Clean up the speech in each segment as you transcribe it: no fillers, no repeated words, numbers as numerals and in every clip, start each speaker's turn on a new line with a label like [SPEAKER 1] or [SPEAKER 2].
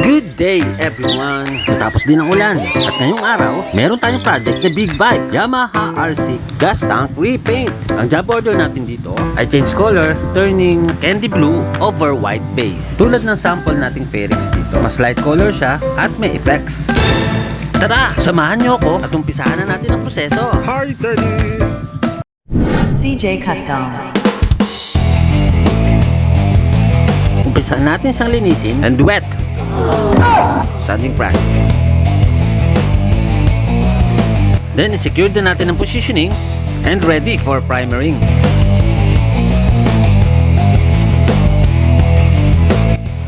[SPEAKER 1] Good day everyone! Natapos din ang ulan at ngayong araw, meron tayong project na big bike, Yamaha R6 gas tank repaint. Ang job order natin dito ay change color, turning candy blue over white base. Tulad ng sample nating fairings dito, mas light color siya at may effects. Tara, samahan niyo ako at umpisahan na natin ang proseso.
[SPEAKER 2] Hi, Daddy!
[SPEAKER 3] CJ Customs.
[SPEAKER 1] Umpisahan natin siyang linisin and wet. Sanding practice. Then, i-secure na natin ang positioning and ready for primering.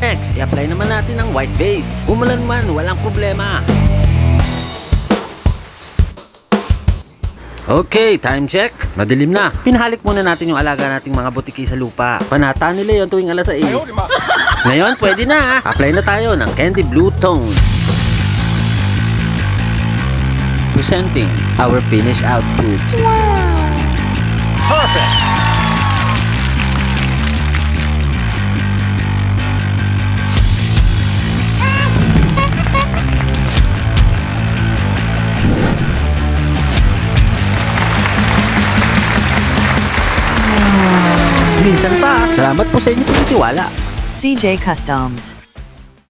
[SPEAKER 1] Next, i-apply naman natin ang white base. Umulan man, walang problema. Okay, time check. Madilim na. Pinahalik muna natin yung alaga nating mga butiki sa lupa. Panata nila yun tuwing alas 6. Ngayon, pwede na. Apply na tayo ng candy blue tone. Presenting our finished output.
[SPEAKER 2] Perfect!
[SPEAKER 1] Minsan pa, salamat po sa inyong pagtitiwala.
[SPEAKER 3] CJ Customs.